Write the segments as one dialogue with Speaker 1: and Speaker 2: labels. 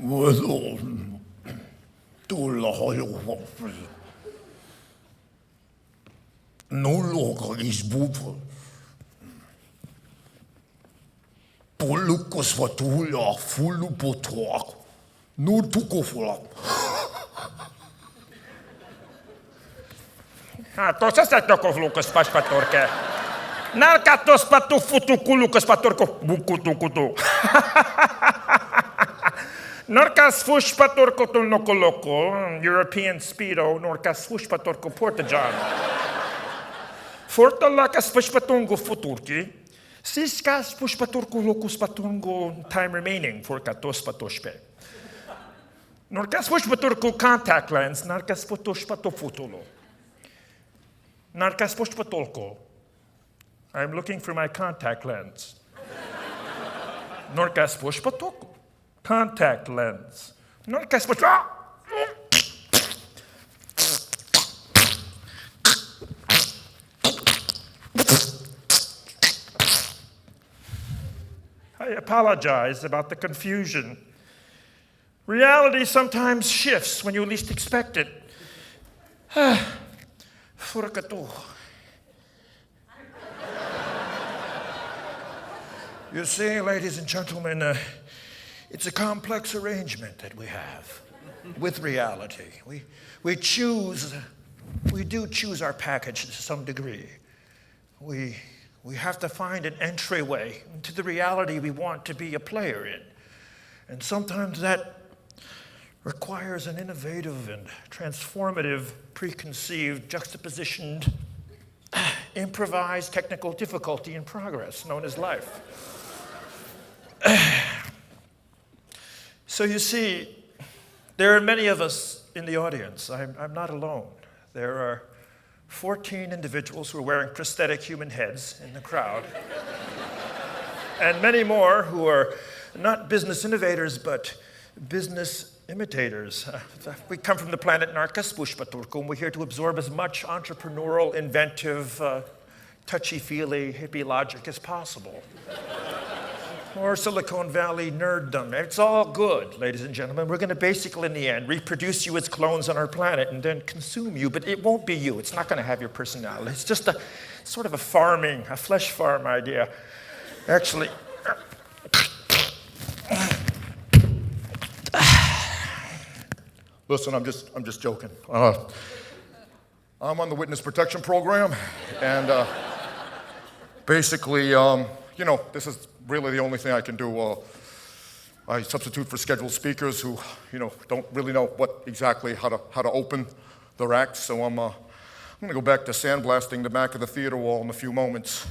Speaker 1: Well, tulla hajohoppi. Nologa is boeven. Pollukas wat tulla fullu potoak. Nu tukoflap.
Speaker 2: Tuossa sä toko lukas paspatorke. Nälkä tospa tuffutu kulukas patorko bukutukutu. Norkas fushpatorko tu nokoloko, European Speedo, Norkas fushpatorko Portajan. Fortalakas fushpatungo futurki, Siskas fushpatorko locus patungo time remaining for katospatospe. Norkas fushpatorko contact lens, Narkas fotospatofutulo. Narkas fushpatolko. I'm looking for my contact lens. Norkas fushpatolko. Contact lens. Norkas fushpatolko. I apologize about the confusion. Reality sometimes shifts when you least expect it. Furkatu. You see, ladies and gentlemen, it's a complex arrangement that we have with reality. We do choose our package to some degree. We have to find an entryway into the reality we want to be a player in. And sometimes that requires an innovative and transformative, preconceived, juxtapositioned, improvised technical difficulty in progress known as life. So you see, there are many of us in the audience. I'm not alone. There are 14 individuals who are wearing prosthetic human heads in the crowd. And many more who are not business innovators, but business imitators. We come from the planet Narkaspushpaturku, and we're here to absorb as much entrepreneurial, inventive, touchy-feely, hippie logic as possible. Or Silicon Valley nerddom. It's all good, ladies and gentlemen. We're going to basically, in the end, reproduce you as clones on our planet and then consume you, but it won't be you. It's not going to have your personality. It's just a sort of a flesh farm idea. Actually, listen, I'm just joking. I'm on the witness protection program, and basically, this is really the only thing I can do. I substitute for scheduled speakers who, don't really know how to open their acts. So I'm gonna go back to sandblasting the back of the theater wall in a few moments.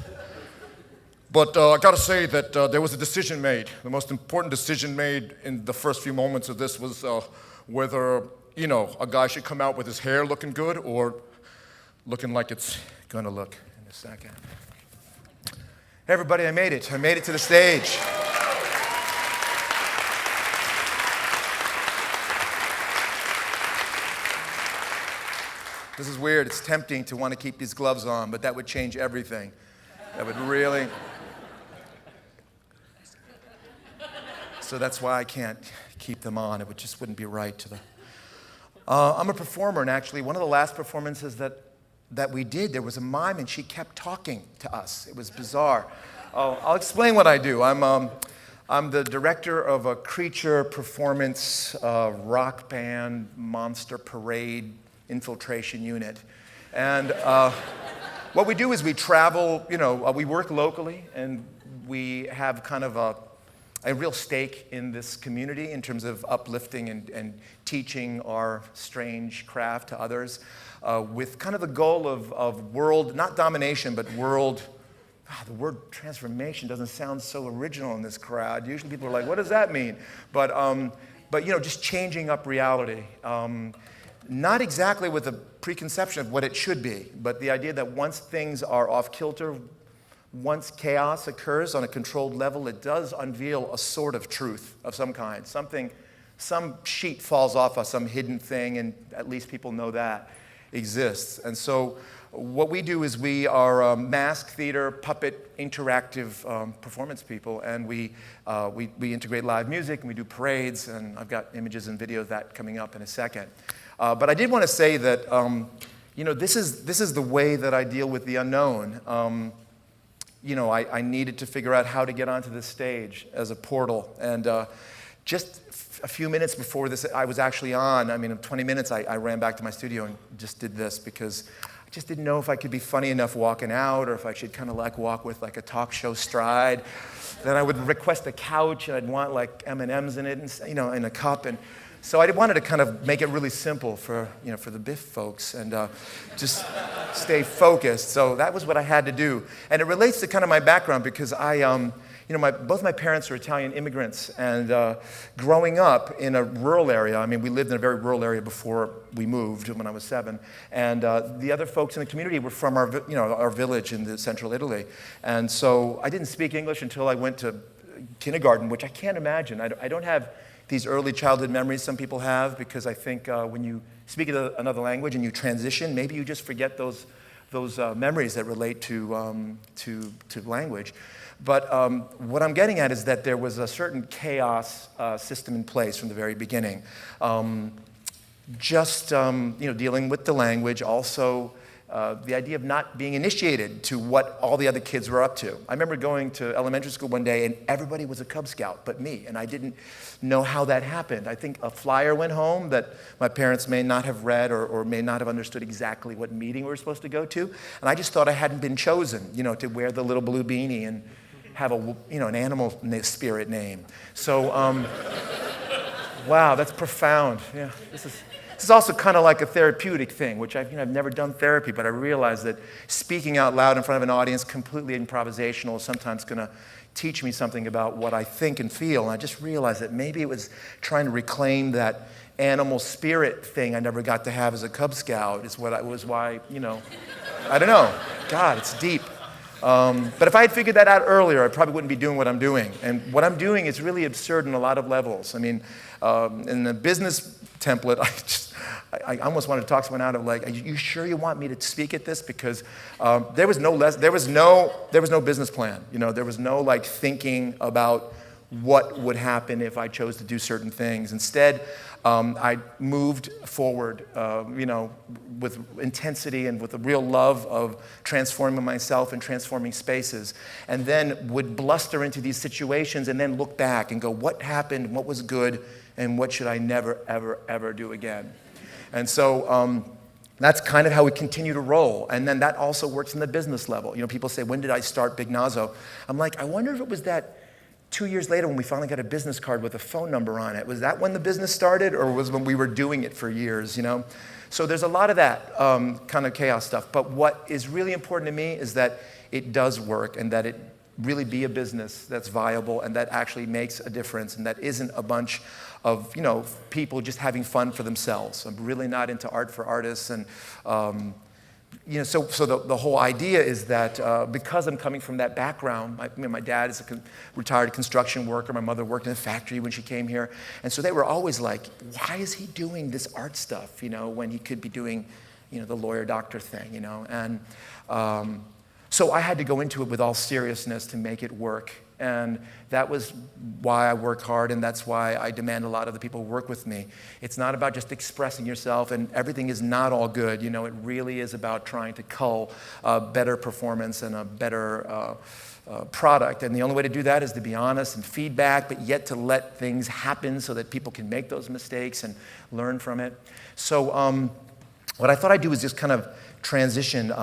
Speaker 2: But I gotta say that there was a decision made. The most important decision made in the first few moments of this was whether, a guy should come out with his hair looking good or looking like it's gonna look in a second. Hey everybody, I made it. I made it to the stage. This is weird. It's tempting to want to keep these gloves on, but that would change everything. That would really... So that's why I can't keep them on. It just wouldn't be right to the... I'm a performer, and actually one of the last performances that we did, there was a mime, and she kept talking to us. It was bizarre. I'll explain what I do. I'm the director of a creature performance rock band monster parade infiltration unit. And what we do is we travel, we work locally, and we have kind of a real stake in this community in terms of uplifting and teaching our strange craft to others. With kind of the goal of world, not domination, but world, the word transformation doesn't sound so original in this crowd. Usually people are like, what does that mean? But just changing up reality. Not exactly with a preconception of what it should be, but the idea that once things are off kilter, once chaos occurs on a controlled level, it does unveil a sort of truth of some kind. Some sheet falls off of some hidden thing, and at least people know that exists. And so what we do is we are mask theater, puppet, interactive performance people, and we integrate live music, and we do parades, and I've got images and videos of that coming up in a second. But I did want to say that, this is the way that I deal with the unknown. I needed to figure out how to get onto this stage as a portal, and just a few minutes before this, I was actually on. I mean, in 20 minutes, I ran back to my studio and just did this because I just didn't know if I could be funny enough walking out or if I should kind of like walk with like a talk show stride. Then I would request a couch and I'd want like M&Ms in it, and, in a cup. And so I wanted to kind of make it really simple for the BIF folks and just stay focused. So that was what I had to do. And it relates to kind of my background because both my parents are Italian immigrants, and growing up in a rural area, we lived in a very rural area before we moved when I was 7, and the other folks in the community were from our village in the central Italy, and so I didn't speak English until I went to kindergarten, which I can't imagine. I don't have these early childhood memories some people have, because I think when you speak another language and you transition, maybe you just forget those memories that relate to language. But what I'm getting at is that there was a certain chaos system in place from the very beginning. Dealing with the language, also the idea of not being initiated to what all the other kids were up to. I remember going to elementary school one day and everybody was a Cub Scout but me, and I didn't know how that happened. I think a flyer went home that my parents may not have read or may not have understood exactly what meeting we were supposed to go to, and I just thought I hadn't been chosen, to wear the little blue beanie and have an animal spirit name. So, wow, that's profound. Yeah, this is also kind of like a therapeutic thing, which I've never done therapy, but I realized that speaking out loud in front of an audience, completely improvisational, is sometimes going to teach me something about what I think and feel. And I just realized that maybe it was trying to reclaim that animal spirit thing I never got to have as a Cub Scout. Why, I don't know. God, it's deep. But if I had figured that out earlier, I probably wouldn't be doing what I'm doing. And what I'm doing is really absurd on a lot of levels. In the business template, I almost wanted to talk someone out of like, are you sure you want me to speak at this? Because there was no business plan. There was no like thinking about what would happen if I chose to do certain things. Instead, I moved forward, with intensity and with a real love of transforming myself and transforming spaces, and then would bluster into these situations and then look back and go, what happened, what was good, and what should I never, ever, ever do again? And so that's kind of how we continue to roll. And then that also works in the business level. People say, when did I start Big Nazo? I'm like, I wonder if it was that 2 years later when we finally got a business card with a phone number on it. Was that when the business started, or was when we were doing it for years, So there's a lot of that kind of chaos stuff. But what is really important to me is that it does work, and that it really be a business that's viable and that actually makes a difference, and that isn't a bunch of people just having fun for themselves. I'm really not into art for artists, and so the whole idea is that because I'm coming from that background, my dad is a retired construction worker, my mother worked in a factory when she came here, and so they were always like, why is he doing this art stuff, when he could be doing, the lawyer-doctor thing, and so I had to go into it with all seriousness to make it work. And that was why I work hard, and that's why I demand a lot of the people who work with me. It's not about just expressing yourself, and everything is not all good. It really is about trying to cull a better performance and a better product. And the only way to do that is to be honest and feedback, but yet to let things happen so that people can make those mistakes and learn from it. So what I thought I'd do is just kind of transition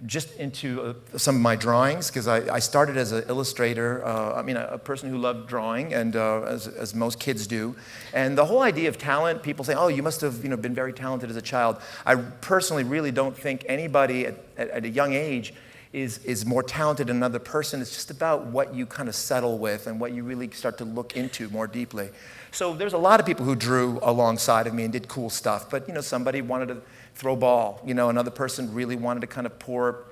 Speaker 2: just into some of my drawings, because I started as an illustrator, a person who loved drawing, and as most kids do. And the whole idea of talent, people say, oh, you must have been very talented as a child. I personally really don't think anybody at a young age is more talented than another person. It's just about what you kind of settle with and what you really start to look into more deeply. So there's a lot of people who drew alongside of me and did cool stuff, but somebody wanted to throw ball, another person really wanted to kind of pour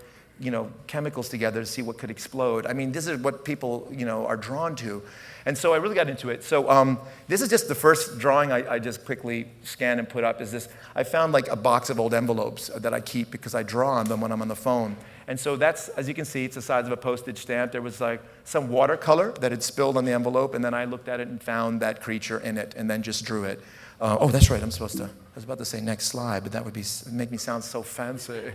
Speaker 2: chemicals together to see what could explode. I mean, this is what people, are drawn to. And so I really got into it. So this is just the first drawing I just quickly scanned and put up. Is this? I found like a box of old envelopes that I keep because I draw on them when I'm on the phone. And so that's, as you can see, it's the size of a postage stamp. There was like some watercolor that had spilled on the envelope, and then I looked at it and found that creature in it, and then just drew it. Oh, that's right. I was about to say next slide, but that would make me sound so fancy.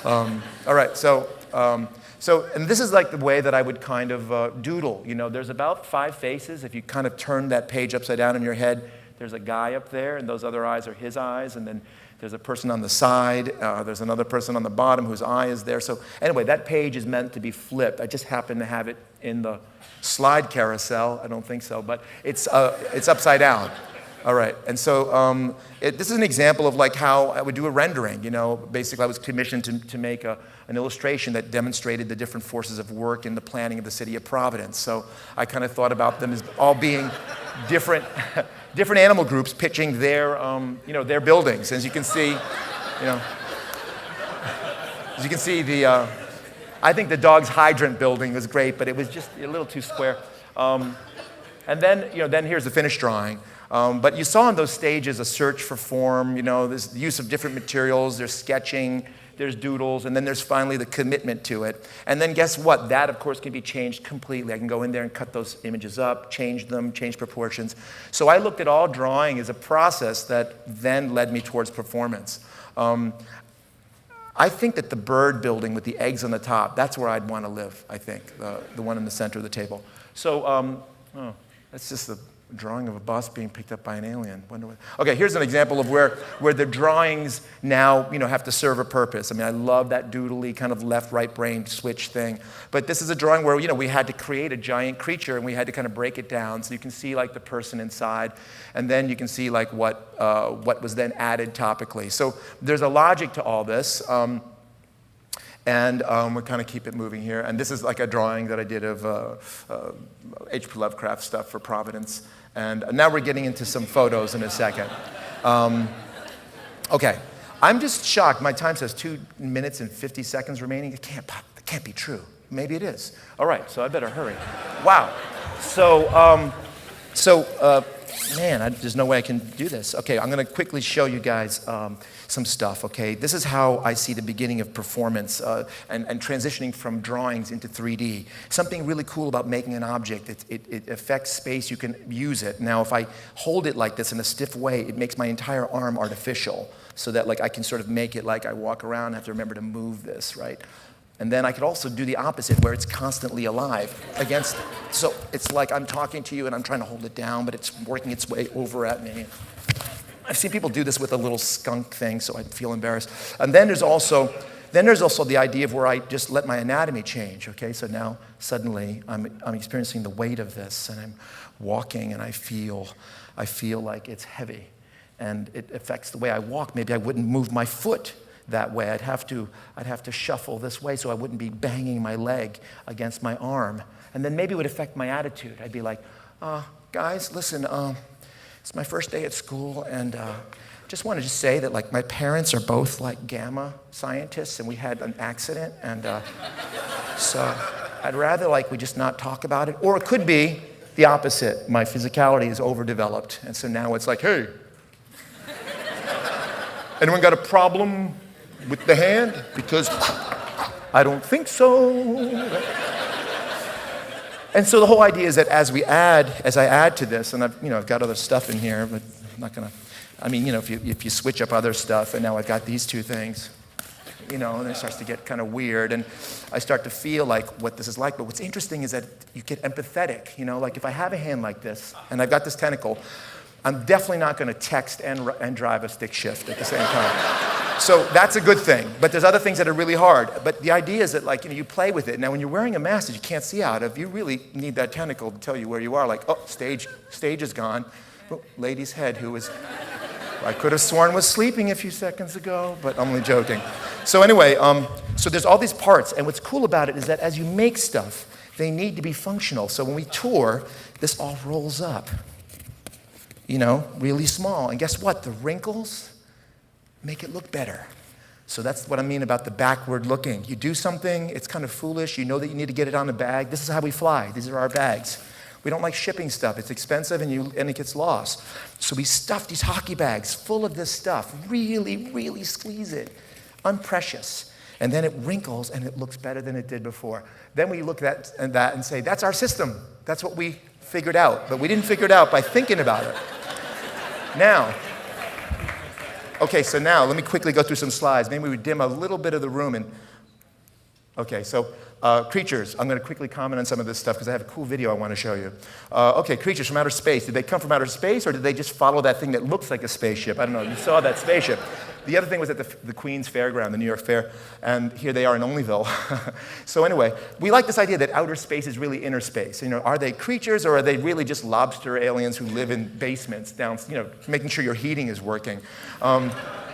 Speaker 2: All right. So, and this is like the way that I would kind of doodle. There's about 5 faces. If you kind of turn that page upside down in your head, there's a guy up there, and those other eyes are his eyes, and then there's a person on the side. There's another person on the bottom whose eye is there. So anyway, that page is meant to be flipped. I just happen to have it in the slide carousel. I don't think so, but it's upside down. All right, and so this is an example of like how I would do a rendering. Basically I was commissioned to make an illustration that demonstrated the different forces of work in the planning of the city of Providence. So I kind of thought about them as all being different animal groups pitching their buildings. As you can see, I think the dog's hydrant building was great, but it was just a little too square. And then here's the finished drawing. But you saw in those stages a search for form, there's the use of different materials, there's sketching, there's doodles, and then there's finally the commitment to it. And then guess what? That, of course, can be changed completely. I can go in there and cut those images up, change them, change proportions. So I looked at all drawing as a process that then led me towards performance. I think that the bird building with the eggs on the top, that's where I'd want to live, I think, the one in the center of the table. So, that's just the drawing of a bus being picked up by an alien. Okay, here's an example of where the drawings now, have to serve a purpose. I mean, I love that doodly kind of left-right brain switch thing. But this is a drawing where, we had to create a giant creature and we had to kind of break it down so you can see like the person inside, and then you can see like what was then added topically. So there's a logic to all this. And we'll kind of keep it moving here. And this is like a drawing that I did of H.P. Lovecraft stuff for Providence. And now we're getting into some photos in a second. Okay, I'm just shocked. My time says 2 minutes and 50 seconds remaining. It can't be true. Maybe it is. All right, so I better hurry. Wow. Man, there's no way I can do this. Okay, I'm going to quickly show you guys some stuff, okay? This is how I see the beginning of performance and transitioning from drawings into 3D. Something really cool about making an object, it affects space, you can use it. Now, if I hold it like this in a stiff way, it makes my entire arm artificial so that like I can sort of make it like I walk around, I have to remember to move this, right? And then I could also do the opposite, where it's constantly alive against it. So it's like I'm talking to you and I'm trying to hold it down, but it's working its way over at me. I've seen people do this with a little skunk thing, so I feel embarrassed. And then there's also the idea of where I just let my anatomy change, okay? So now suddenly I'm experiencing the weight of this, and I'm walking and I feel like it's heavy. And it affects the way I walk. Maybe I wouldn't move my foot that way. I'd have to shuffle this way so I wouldn't be banging my leg against my arm. And then maybe it would affect my attitude. I'd be like, guys, listen, it's my first day at school, and just wanted to say that like my parents are both like gamma scientists, and we had an accident, and so I'd rather like we just not talk about it. Or it could be the opposite. My physicality is overdeveloped, and so now it's like, hey, anyone got a problem with the hand? Because I don't think so. And so the whole idea is that as I add to this, and I've got other stuff in here, but I'm not gonna. I mean, if you switch up other stuff, and now I've got these two things, and it starts to get kind of weird, and I start to feel like what this is like. But what's interesting is that you get empathetic. Like if I have a hand like this, and I've got this tentacle, I'm definitely not going to text and drive a stick shift at the same time. So that's a good thing. But there's other things that are really hard. But the idea is that, like, you play with it. Now, when you're wearing a mask that you can't see out of, you really need that tentacle to tell you where you are. Like, oh, stage is gone. Oh, lady's head, who was, I could have sworn was sleeping a few seconds ago, but I'm only joking. So anyway, so there's all these parts. And what's cool about it is that as you make stuff, they need to be functional. So when we tour, this all rolls up. Really small. And guess what? The wrinkles make it look better. So that's what I mean about the backward looking. You do something, it's kind of foolish, you know that you need to get it on a bag. This is how we fly, these are our bags. We don't like shipping stuff, it's expensive and it gets lost. So we stuff these hockey bags full of this stuff, really, really squeeze it, unprecious. And then it wrinkles and it looks better than it did before. Then we look at that and say, that's our system. That's what we figured out. But we didn't figure it out by thinking about it. Now, okay, so now let me quickly go through some slides. Maybe we dim a little bit of the room. Okay, so creatures. I'm going to quickly comment on some of this stuff because I have a cool video I want to show you. Okay, creatures from outer space. Did they come from outer space or did they just follow that thing that looks like a spaceship? I don't know. You saw that spaceship. The other thing was at the Queens Fairground, the New York Fair, and here they are in Onlyville. So anyway, we like this idea that outer space is really inner space. You know, are they creatures or are they really just lobster aliens who live in basements down, you know, making sure your heating is working?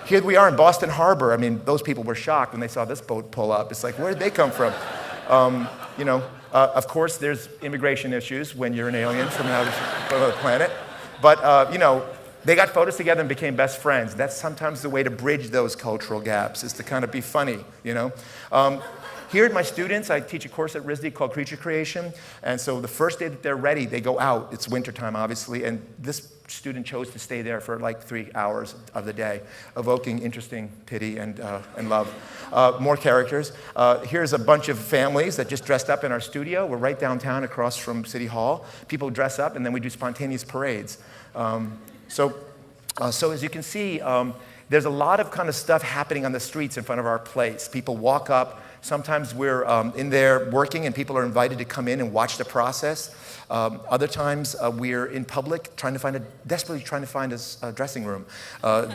Speaker 2: Here we are in Boston Harbor. I mean, those people were shocked when they saw this boat pull up. It's like, where did they come from? You know, of course, there's immigration issues when you're an alien from another planet. But, you know, they got photos together and became best friends. That's sometimes the way to bridge those cultural gaps, is to kind of be funny, you know. Here at my students, I teach a course at RISD called Creature Creation. And so the first day that they're ready, they go out. It's wintertime, obviously. And this student chose to stay there for like 3 hours of the day, evoking interesting pity and love. More characters. Here's a bunch of families that just dressed up in our studio. We're right downtown across from City Hall. People dress up, and then we do spontaneous parades. So as you can see, there's a lot of kind of stuff happening on the streets in front of our place. People walk up. Sometimes we're in there working and people are invited to come in and watch the process. Other times we're in public desperately trying to find a dressing room.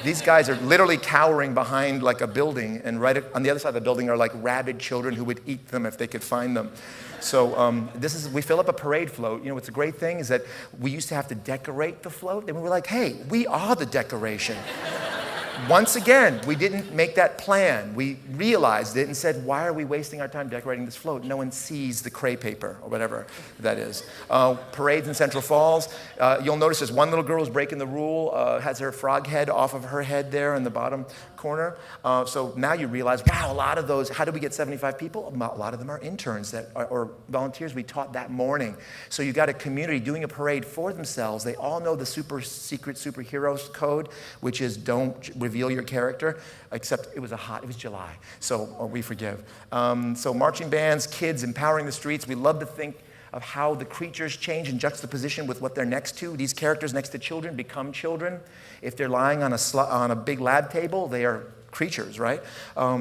Speaker 2: These guys are literally cowering behind like a building, and right on the other side of the building are like rabid children who would eat them if they could find them. So we fill up a parade float. You know what's a great thing is that we used to have to decorate the float, and we were like, hey, we are the decoration. Once again, we didn't make that plan. We realized it and said, why are we wasting our time decorating this float? No one sees the crepe paper or whatever that is. Parades in Central Falls. You'll notice there's one little girl who's breaking the rule, has her frog head off of her head there in the bottom corner. So now you realize, wow, a lot of those, how did we get 75 people? A lot of them are interns or volunteers we taught that morning. So you got a community doing a parade for themselves. They all know the super secret superheroes code, which is don't reveal your character, except it was July, so we forgive. So marching bands, kids empowering the streets. We love to think of how the creatures change in juxtaposition with what they're next to. These characters next to children become children. If they're lying on a big lab table, they are creatures, right?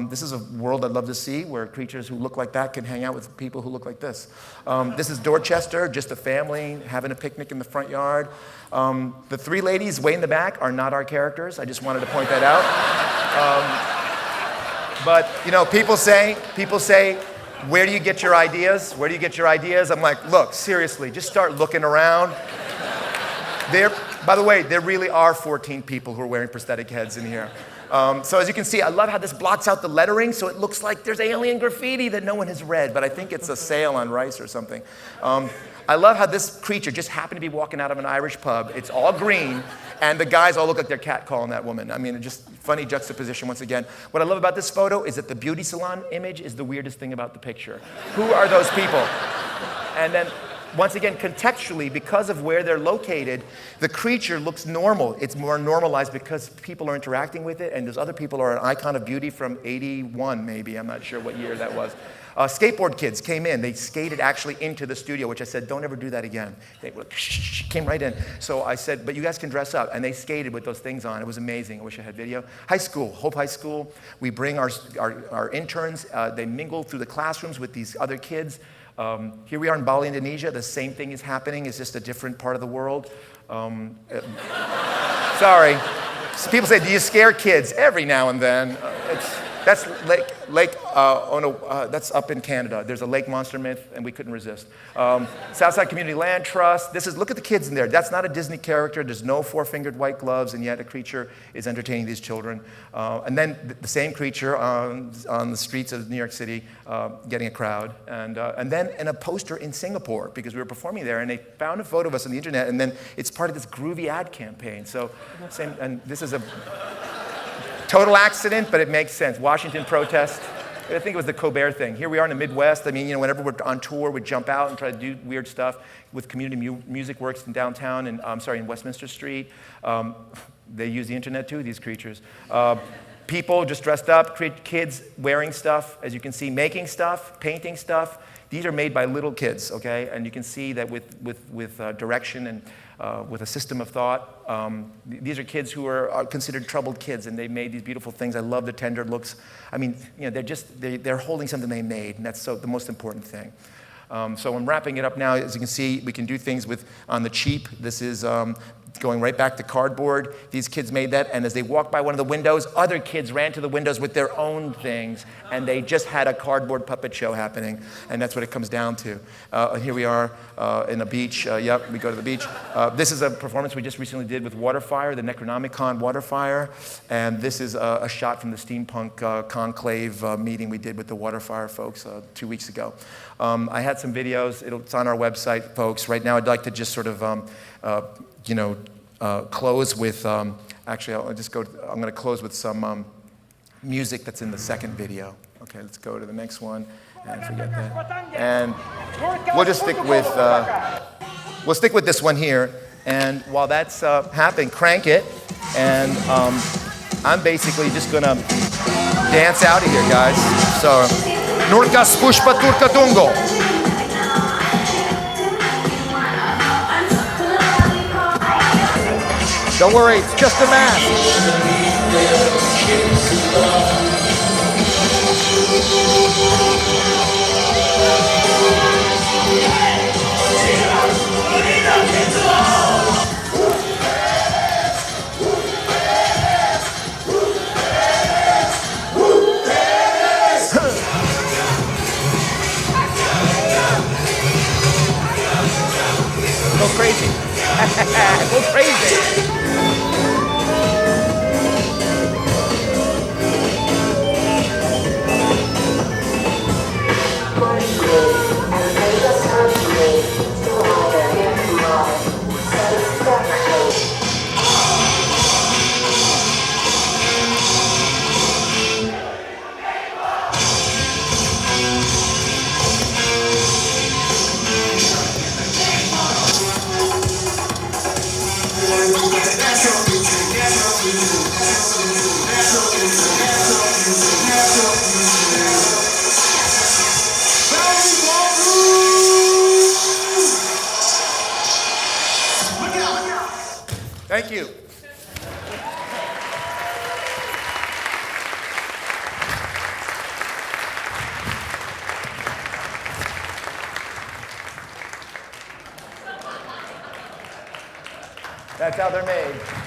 Speaker 2: This is a world I'd love to see where creatures who look like that can hang out with people who look like this. This is Dorchester, just a family having a picnic in the front yard. The three ladies way in the back are not our characters. I just wanted to point that out. But you know, people say, where do you get your ideas? Where do you get your ideas? I'm like, look, seriously, just start looking around. By the way, there really are 14 people who are wearing prosthetic heads in here. So as you can see, I love how this blocks out the lettering, so it looks like there's alien graffiti that no one has read, but I think it's a sale on rice or something. I love how this creature just happened to be walking out of an Irish pub. It's all green, and the guys all look like they're catcalling that woman. I mean, just funny juxtaposition once again. What I love about this photo is that the beauty salon image is the weirdest thing about the picture. Who are those people? And then, once again, contextually, because of where they're located, the creature looks normal. It's more normalized because people are interacting with it, and those other people are an icon of beauty from '81, maybe. I'm not sure what year that was. Skateboard kids came in. They skated actually into the studio, which I said, don't ever do that again. They came right in. So I said, but you guys can dress up. And they skated with those things on. It was amazing. I wish I had video. High school, Hope High School. We bring our interns. They mingle through the classrooms with these other kids. Here we are in Bali, Indonesia. The same thing is happening. It's just a different part of the world. Sorry. So people say, do you scare kids? Every now and then. That's that's up in Canada. There's a lake monster myth, and we couldn't resist. Southside Community Land Trust. Look at the kids in there. That's not a Disney character. There's no four-fingered white gloves, and yet a creature is entertaining these children. And then the same creature on the streets of New York City getting a crowd. And then in a poster in Singapore, because we were performing there, and they found a photo of us on the internet, and then it's part of this groovy ad campaign. So, and this is a Total accident, but it makes sense. Washington protest. I think it was the Colbert thing. Here we are in the Midwest. I mean, you know, whenever we're on tour, we jump out and try to do weird stuff with community music works in downtown, and in Westminster Street. They use the internet too, these creatures. People just dressed up, kids wearing stuff, as you can see, making stuff, painting stuff. These are made by little kids, okay? And you can see that with direction and with a system of thought. These are kids who are considered troubled kids, and they made these beautiful things. I love the tender looks. I mean, you know, they're holding something they made, and that's the most important thing. So I'm wrapping it up now. As you can see, we can do things on the cheap. This is going right back to cardboard. These kids made that, and as they walked by one of the windows, other kids ran to the windows with their own things, and they just had a cardboard puppet show happening, and that's what it comes down to. Here we are in a beach. Yep, we go to the beach. This is a performance we just recently did with Waterfire, the Necronomicon Waterfire, and this is a shot from the steampunk conclave meeting we did with the Waterfire folks 2 weeks ago. I had some videos. It's on our website, folks. Right now, I'd like to just sort of close with, actually, I'm going to close with some music that's in the second video. Okay, let's go to the next one and forget that. And we'll just stick with this one here. And while that's happening, crank it. And I'm basically just going to dance out of here, guys. So, Nurka Spushpa Turka Tungo. Don't worry, it's just a mask. Go crazy. Go crazy. Thank you. That's how they're made.